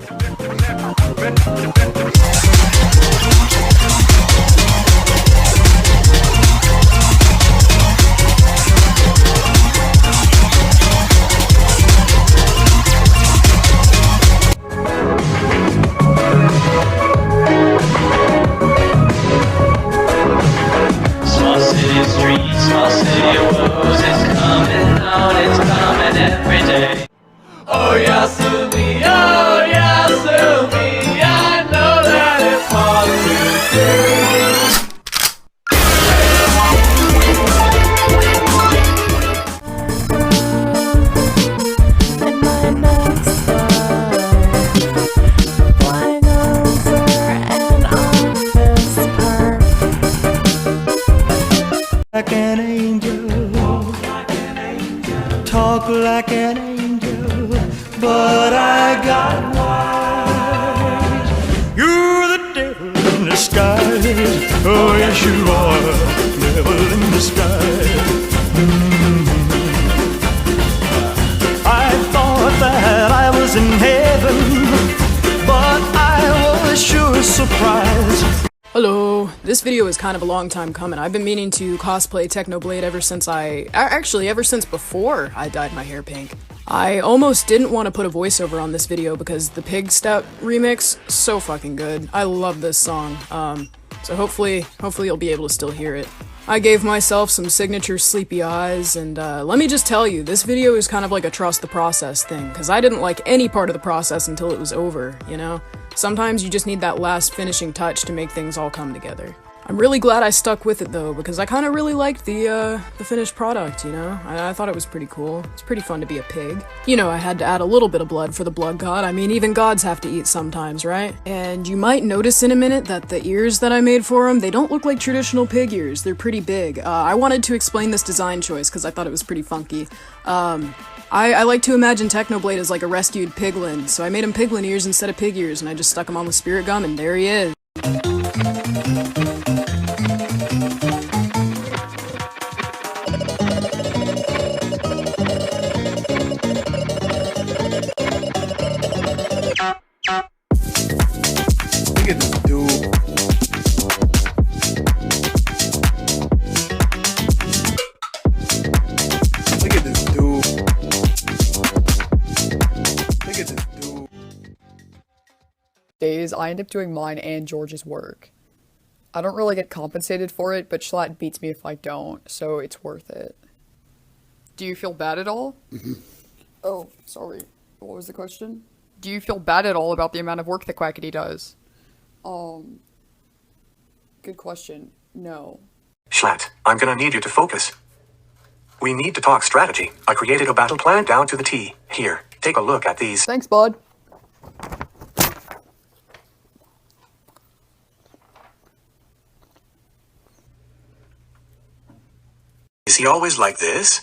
Small city streets, small city woes. It's coming on, it's coming every day. Oh Yasumi, I know that it's hard to say. And my next flying over an office park. Like an angel, talk like an angel, but I got wise. You're the devil in disguise. Oh yes you are, devil in disguise. I thought that I was in heaven, but I was sure surprised. Hello! This video is kind of a long time coming. I've been meaning to cosplay Technoblade ever since ever since before I dyed my hair pink. I almost didn't want to put a voiceover on this video because the Pig Step remix, so fucking good. I love this song. So hopefully you'll be able to still hear it. I gave myself some signature sleepy eyes, and let me just tell you, this video is kind of like a trust the process thing, because I didn't like any part of the process until it was over, you know? Sometimes you just need that last finishing touch to make things all come together. I'm really glad I stuck with it though, because I kind of really liked the finished product, you know? I thought it was pretty cool. It's pretty fun to be a pig. You know, I had to add a little bit of blood for the blood god. I mean, even gods have to eat sometimes, right? And you might notice in a minute that the ears that I made for him, they don't look like traditional pig ears. They're pretty big. I wanted to explain this design choice because I thought it was pretty funky. I like to imagine Technoblade as like a rescued piglin, so I made him piglin ears instead of pig ears, and I just stuck him on with spirit gum, and there he is. Look at this dude. Look at this dude. Look at this dude. Days, I end up doing mine and George's work. I don't really get compensated for it, but Schlatt beats me if I don't, so it's worth it. Do you feel bad at all? Oh, sorry. What was the question? Do you feel bad at all about the amount of work that Quackity does? Good question. No. Schlatt, I'm gonna need you to focus. We need to talk strategy. I created a battle plan down to the T. Here, take a look at these. Thanks, bud. Is he always like this?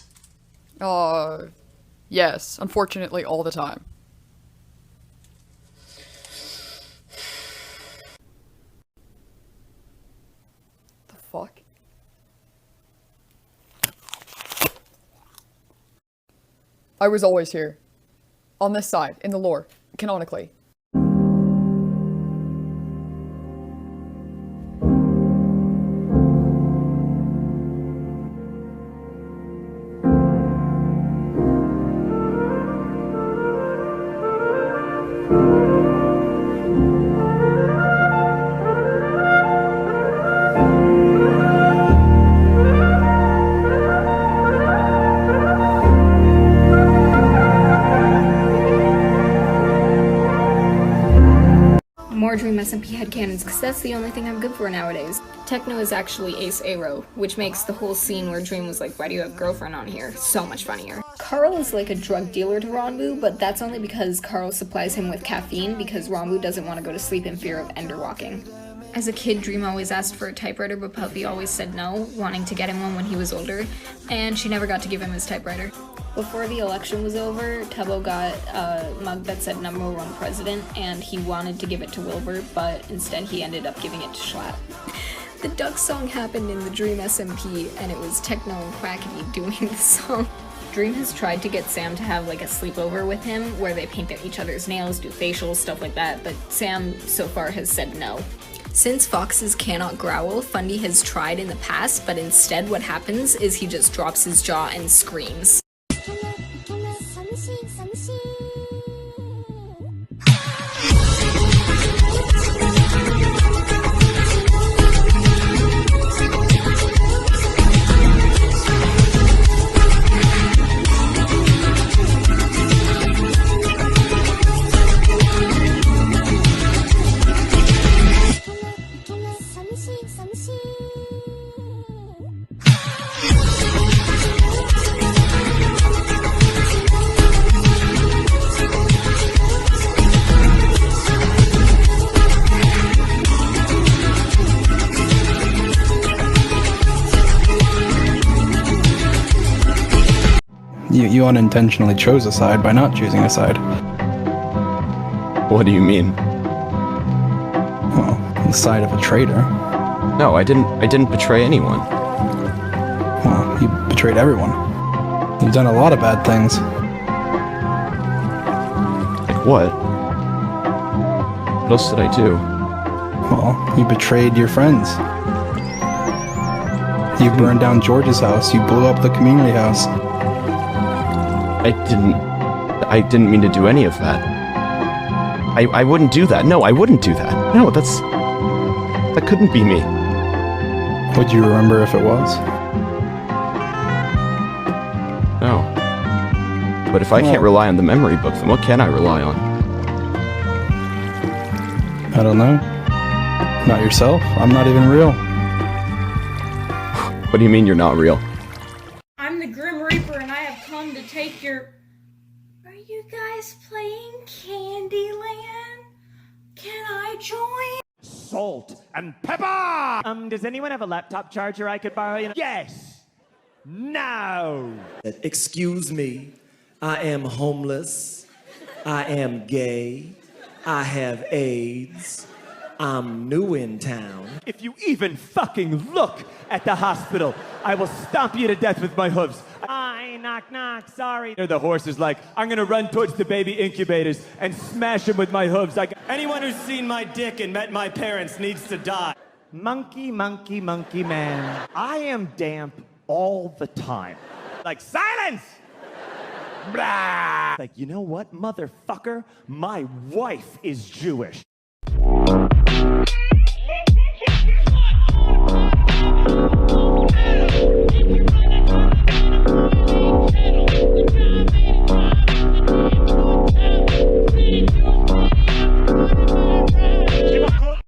Yes, unfortunately all the time. The fuck? I was always here. On this side, in the lore, canonically. More Dream SMP headcanons, because that's the only thing I'm good for nowadays. Techno is actually Ace Aero, which makes the whole scene where Dream was like, why do you have a girlfriend on here, so much funnier. Carl is like a drug dealer to Ranbu, but that's only because Carl supplies him with caffeine because Ranbu doesn't want to go to sleep in fear of ender walking. As a kid, Dream always asked for a typewriter, but Puppy always said no, wanting to get him one when he was older, and she never got to give him his typewriter. Before the election was over, Tubbo got a mug that said #1 president, and he wanted to give it to Wilbur, but instead he ended up giving it to Schlatt. The Duck song happened in the Dream SMP, and it was Techno and Quackity doing the song. Dream has tried to get Sam to have like a sleepover with him where they paint each other's nails, do facials, stuff like that, but Sam so far has said no. Since foxes cannot growl, Fundy has tried in the past, but instead what happens is he just drops his jaw and screams. You unintentionally chose a side by not choosing a side. What do you mean? Well, the side of a traitor. No, I didn't betray anyone. Well, you betrayed everyone. You've done a lot of bad things. Like what? What else did I do? Well, you betrayed your friends. You burned down George's house. You blew up the community house. I didn't mean to do any of that. I wouldn't do that. No, I wouldn't do that. No, that couldn't be me. Would you remember if it was? No. But if I can't rely on the memory book, then what can I rely on? I don't know. Not yourself. I'm not even real. What do you mean you're not real? I'm the Grim Reaper and I have come to take your... Are you guys playing Candyland? Can I join? Salt and pepper! Does anyone have a laptop charger I could borrow? Yes! No! Excuse me, I am homeless, I am gay, I have AIDS, I'm new in town. If you even fucking look at the hospital, I will stomp you to death with my hooves. Hi, knock knock, sorry. The horse is like, I'm gonna run towards the baby incubators and smash them with my hooves. Like, anyone who's seen my dick and met my parents needs to die. Monkey, monkey, monkey man. I am damp all the time. Like, silence! Blah! Like, you know what, motherfucker? My wife is Jewish.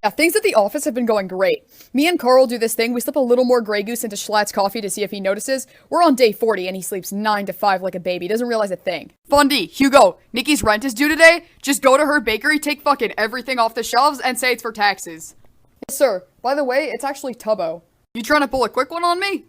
Yeah, things at the office have been going great. Me and Carl do this thing. We slip a little more Grey Goose into Schlatt's coffee to see if he notices. We're on day 40 and he sleeps 9 to 5 like a baby. Doesn't realize a thing. Fundy, Hugo, Nikki's rent is due today. Just go to her bakery, take fucking everything off the shelves, and say it's for taxes. Yes, sir. By the way, it's actually Tubbo. You trying to pull a quick one on me?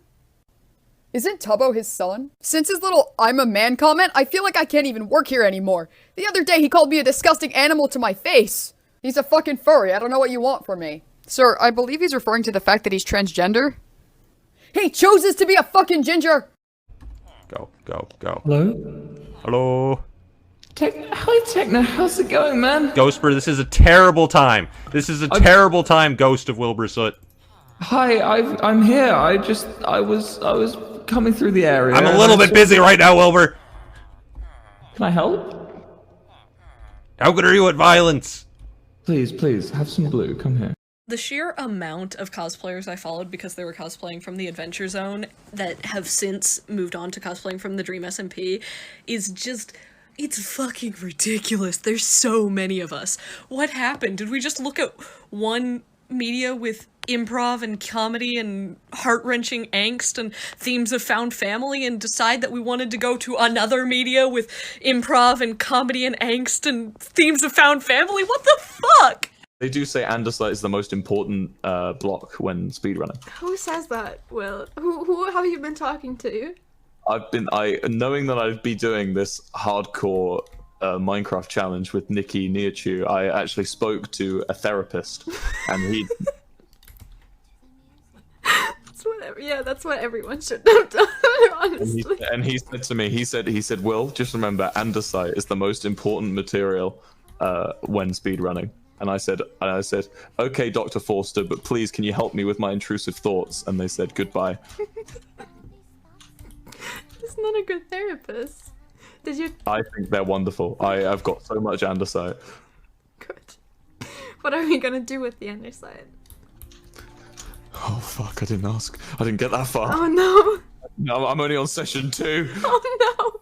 Isn't Tubbo his son? Since his little "I'm a man" comment, I feel like I can't even work here anymore. The other day he called me a disgusting animal to my face. He's a fucking furry. I don't know what you want from me. Sir, I believe he's referring to the fact that he's transgender. He chooses to be a fucking ginger! Go, go, go. Hello? Hello? Hi, Techno. How's it going, man? Ghostber, this is a terrible time. This is a terrible time, Ghost of Wilbur Soot. Hi, I'm here. I was coming through the area. I'm a little bit busy right now, Wilbur. Can I help? How good are you at violence? Please, have some blue. Come here. The sheer amount of cosplayers I followed because they were cosplaying from the Adventure Zone that have since moved on to cosplaying from the Dream SMP is just... it's fucking ridiculous. There's so many of us. What happened? Did we just look at one media with improv and comedy and heart-wrenching angst and themes of found family and decide that we wanted to go to another media with improv and comedy and angst and themes of found family? What the fuck? They do say Andersla is the most important block when speedrunning. Who says that, Will? Who have you been talking to? Knowing that I'd be doing this hardcore Minecraft challenge with Nikki Niachu, I actually spoke to a therapist, and he... It's whatever. Yeah, that's what everyone should have done, honestly. And he said to me, he said, Will, just remember, andesite is the most important material when speedrunning. And I said, okay, Dr. Forster, but please, can you help me with my intrusive thoughts? And they said, goodbye. He's not a good therapist. Did you? I think they're wonderful. I've got so much andesite. Good. What are we gonna do with the andesite? Oh fuck! I didn't ask. I didn't get that far. Oh no! No, I'm only on session 2. Oh no!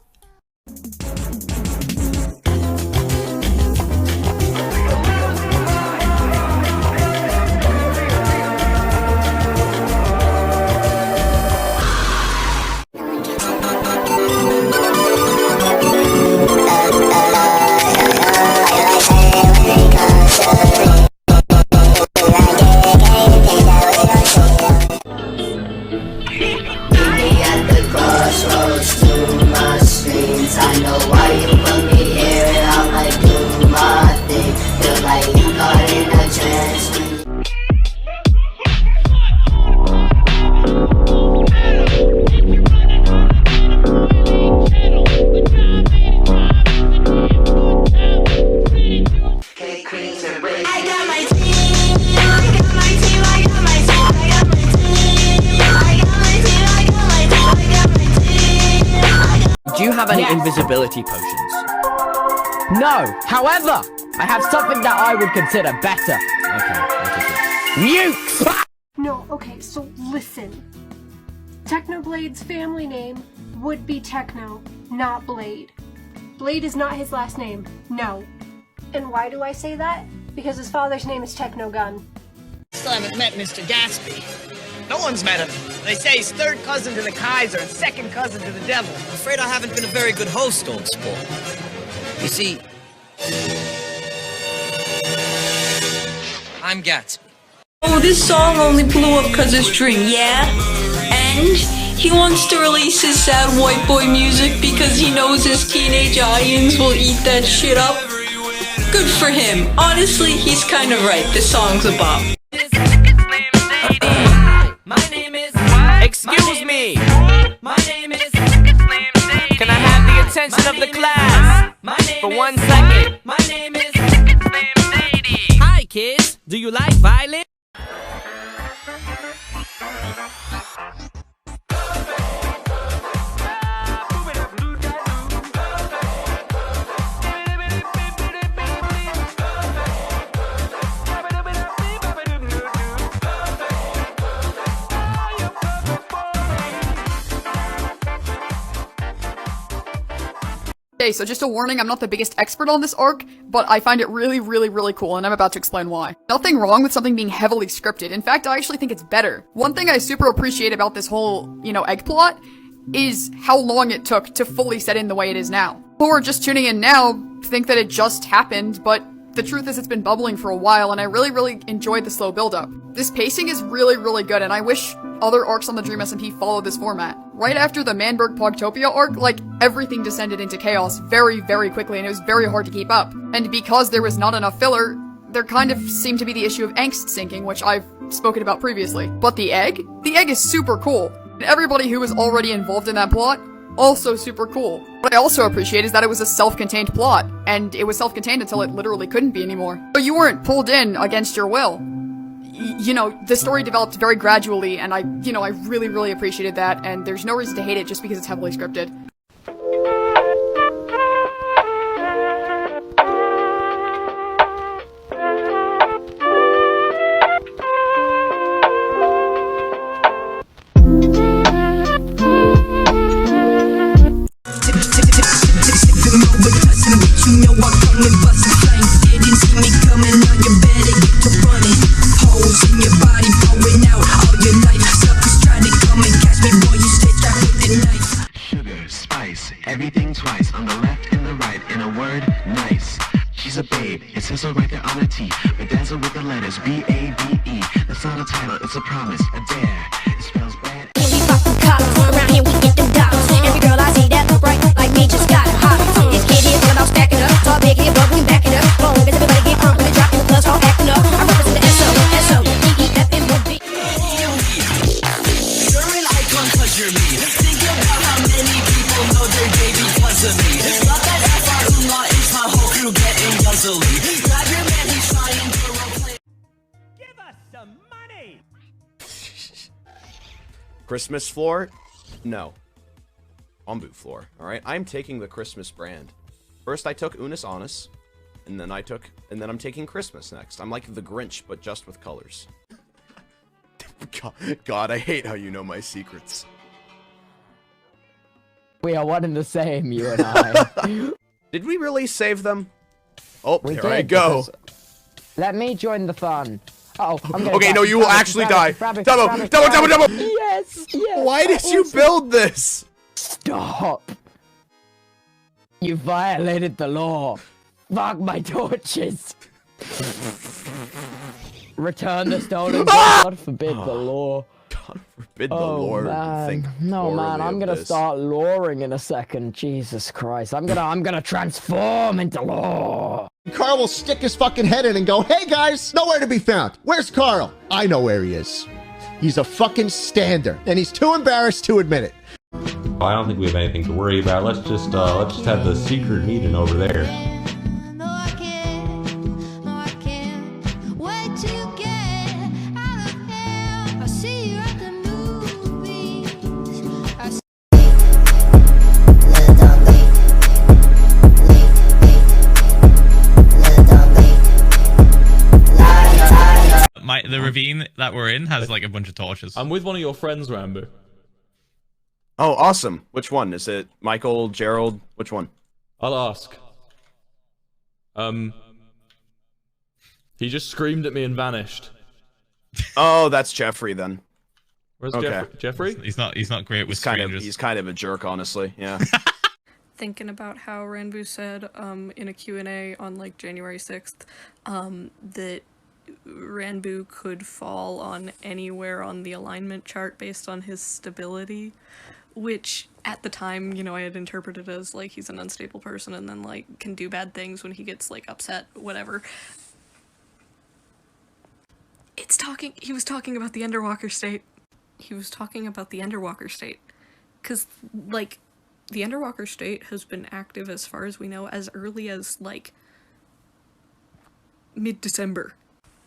Do you have any invisibility potions? No. However, I have something that I would consider better. Okay, nukes! No, okay, so listen. Technoblade's family name would be Techno, not Blade. Blade is not his last name, no. And why do I say that? Because his father's name is Technogun. Still haven't met Mr. Gatsby. No one's met him. They say he's third cousin to the Kaiser and second cousin to the devil. I'm afraid I haven't been a very good host, old sport. You see, I'm Gatsby. Oh, this song only blew up cause it's Dream, yeah? And he wants to release his sad white boy music because he knows his teenage audience will eat that shit up. Good for him. Honestly, he's kind of right. This song's a bop. Excuse me. My name is. Can I have the attention of the class for 1 second? My name is. Hi, kids. Do you like violin? Okay, so just a warning, I'm not the biggest expert on this arc, but I find it really, really, really cool, and I'm about to explain why. Nothing wrong with something being heavily scripted. In fact, I actually think it's better. One thing I super appreciate about this whole, egg plot is how long it took to fully set in the way it is now. Who are just tuning in now think that it just happened, but the truth is it's been bubbling for a while, and I really, really enjoyed the slow build-up. This pacing is really, really good, and I wish other arcs on the Dream SMP followed this format. Right after the Manberg Pogtopia arc, everything descended into chaos very, very quickly, and it was very hard to keep up. And because there was not enough filler, there kind of seemed to be the issue of angst sinking, which I've spoken about previously. But the egg is super cool. And everybody who was already involved in that plot, also super cool. What I also appreciate is that it was a self-contained plot, and it was self-contained until it literally couldn't be anymore. So you weren't pulled in against your will. The story developed very gradually, and I really, really appreciated that, and there's no reason to hate it just because it's heavily scripted. Everything twice, on the left and the right, in a word, nice. She's a babe, it says so right there on her T. Bedazzle with the letters B-A-B-E. That's not a title, it's a promise, a dare. It spells bad. We pop them collars, around here we get them dollars. Every girl I see that look right like me just got hot. This kid here all about stacking up, tall big here, but we backing up. Long as everybody get on when they drop in the clubs, all acting up. I represent the S-O, S-O, E-E-F-M-O-B. Christmas floor? No. Ombu floor. Alright, I'm taking the Christmas brand. First I took Unus Annus, and then I'm taking Christmas next. I'm like the Grinch, but just with colors. God, I hate how you know my secrets. We are one and the same, you and I. Did we really save them? Oh, We there did, I go. because- Let me join the fun. Oh, I'm gonna Okay, grab no, it, you will grab it, actually grab die. it, grab it, Double, grab it, double, grab double, it. double. Yes, yes. Why did you build this? Stop. You violated the law. Fuck my torches. Return the stolen goods. God forbid the law. God forbid the Lord man. think No man, poorly I'm of gonna this. start luring in a second. Jesus Christ. I'm gonna transform into law. Carl will stick his fucking head in and go, "Hey guys, nowhere to be found. Where's Carl?" I know where he is. He's a fucking stander, and he's too embarrassed to admit it. I don't think we have anything to worry about. Let's just have the secret meeting over there. The ravine that we're in has like a bunch of torches. I'm with one of your friends, Rambo. Oh, awesome. Which one? Is it Michael, Gerald? Which one? I'll ask. He just screamed at me and vanished. Oh, that's Jeffrey then. Where's Okay. Jeffrey? He's not great with strangers. He's kind of a jerk, honestly. Yeah. Thinking about how Ranbu said in a Q&A on like January 6th that Ranbu could fall on anywhere on the alignment chart based on his stability, which at the time, you know, I had interpreted as like he's an unstable person and then like can do bad things when he gets like upset, whatever. He was talking about the Underwalker state. He was talking about the Underwalker state. 'Cause like the Underwalker state has been active as far as we know as early as like mid-December.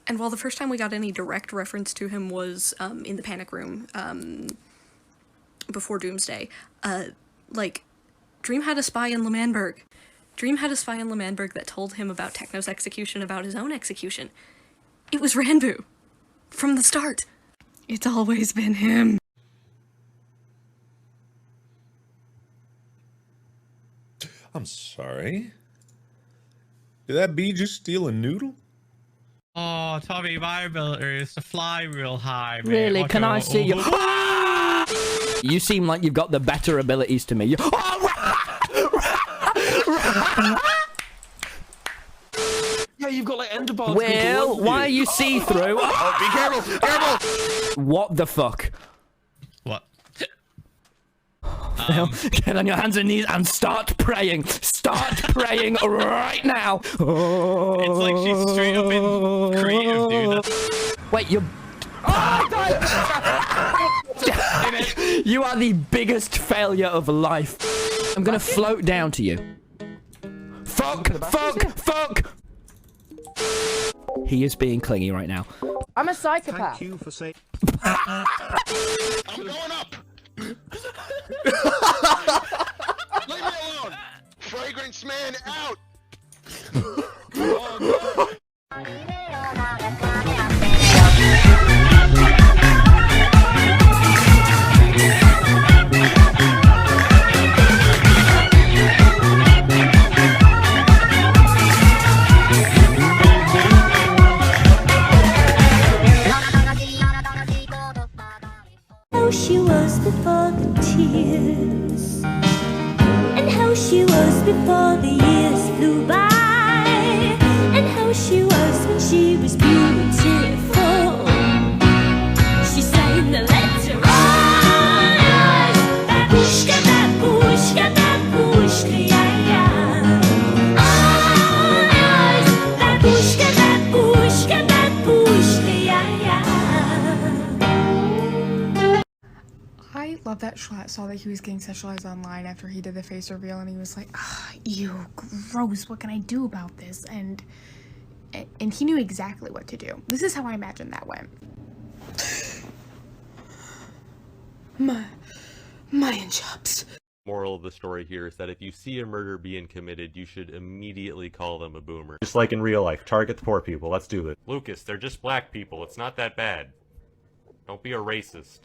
And while the first time we got any direct reference to him was in the panic room before Doomsday, like Dream had a spy in L'Manberg. Dream had a spy in L'Manberg that told him about Techno's execution, about his own execution. It was Ranbu from the start. It's always been him. I'm sorry. Did that bee just steal a noodle? Oh, Tommy, my ability is to fly real high. Mate. Really? Watch Can I out. see you? You seem like you've got the better abilities to me. Yeah, you've got like ender bars. Will, why are you see-through? Oh, be careful! Careful! What the fuck? What? Phil, get on your hands and knees and start praying. Start praying right now. It's like she's straight up in creative, dude. Wait, you're... You are the biggest failure of life. I'm gonna float down to you. Fuck! Fuck! Fuck! He is being clingy right now. I'm a psychopath. Thank you for saying. I'm going up. Leave me alone. Fragrance man out. How she was before the tears, and how she was before the years flew by, and how she was when she was beautiful. She sang the letter on, babushka, babushka, babushka, yeah, yeah. On, babushka, babushka, babushka, yeah, yeah. I love that Schlatt saw that he was getting sexualized online after he did the face reveal, and he was like, ah, ew, gross, what can I do about this? And he knew exactly what to do. This is how I imagine that went. Mayan chops. Moral of the story here is that if you see a murder being committed, you should immediately call them a boomer. Just like in real life, target the poor people. Let's do it. Lucas, they're just black people. It's not that bad. Don't be a racist.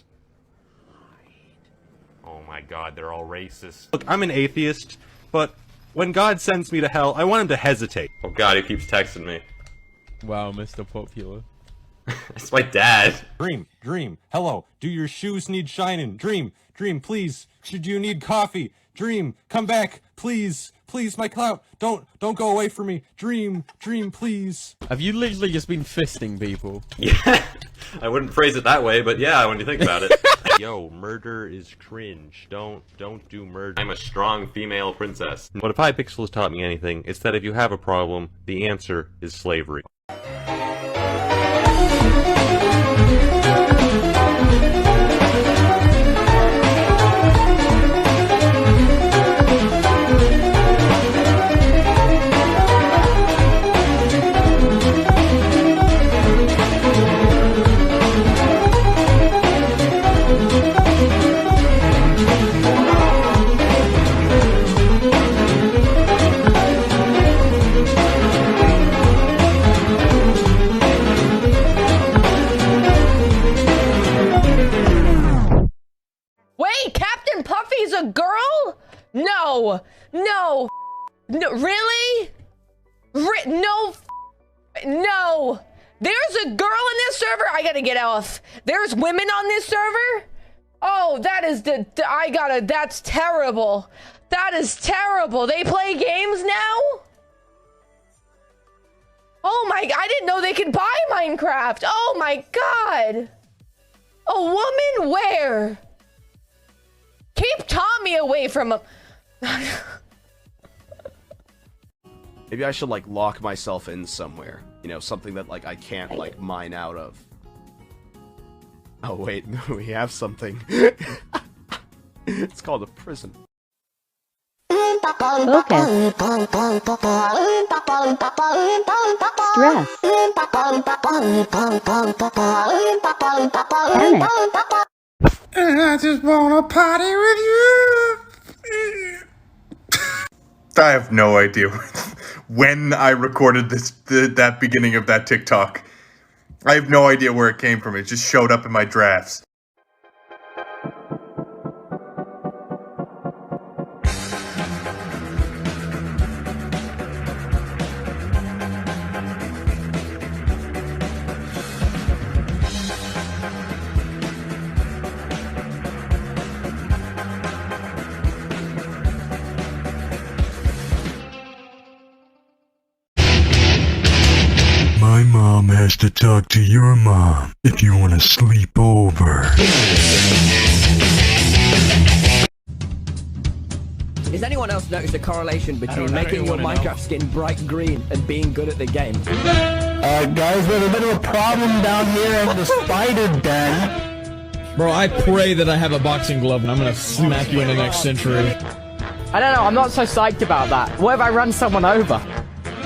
Oh my god, they're all racist. Look, I'm an atheist, but when God sends me to hell, I want him to hesitate. Oh god, he keeps texting me. Wow, Mr. Popular. It's my dad. Dream, hello, do your shoes need shining? Dream, please, should you need coffee? Dream, come back, please, my clout, don't go away from me. Dream, please. Have you literally just been fisting people? Yeah, I wouldn't phrase it that way, but yeah, when you think about it. Yo, murder is cringe. Don't do murder. I'm a strong female princess. But if Hypixel has taught me anything, it's that if you have a problem, the answer is slavery. Wait, Captain Puffy's a girl? No, really? No. There's a girl in this server? I gotta get off. There's women on this server? Oh, that's terrible. That is terrible. They play games now? Oh my, I didn't know they could buy Minecraft. Oh my god. A woman where? Keep Tommy away from him. Maybe I should, like, lock myself in somewhere. You know, something that, like, I can't, like, mine out of. Oh, wait, no, we have something. It's called a prison. Focus. Stress. Panic. And I just wanna party with you. I have no idea when I recorded that beginning of that TikTok. I have no idea where it came from. It just showed up in my drafts. My mom has to talk to your mom if you want to sleep over. Has anyone else noticed a correlation between making your Minecraft skin bright green and being good at the game? Guys, we have a bit of a problem down here in the spider den. Bro, I pray that I have a boxing glove and I'm gonna smack you in the next century. I don't know, I'm not so psyched about that. What if I run someone over?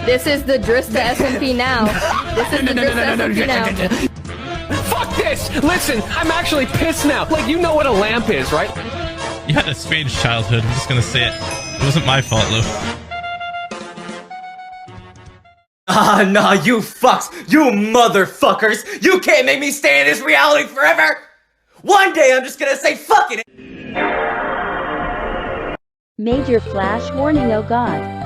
This is the Drista SMP now. This is the Drista SMP now. Fuck this! Listen, I'm actually pissed now. Like, you know what a lamp is, right? You had a strange childhood, I'm just gonna say it. It wasn't my fault, Lou. Ah, nah, you fucks! You motherfuckers! You can't make me stay in this reality forever! One day I'm just gonna say fuck it! Major flash warning, oh god.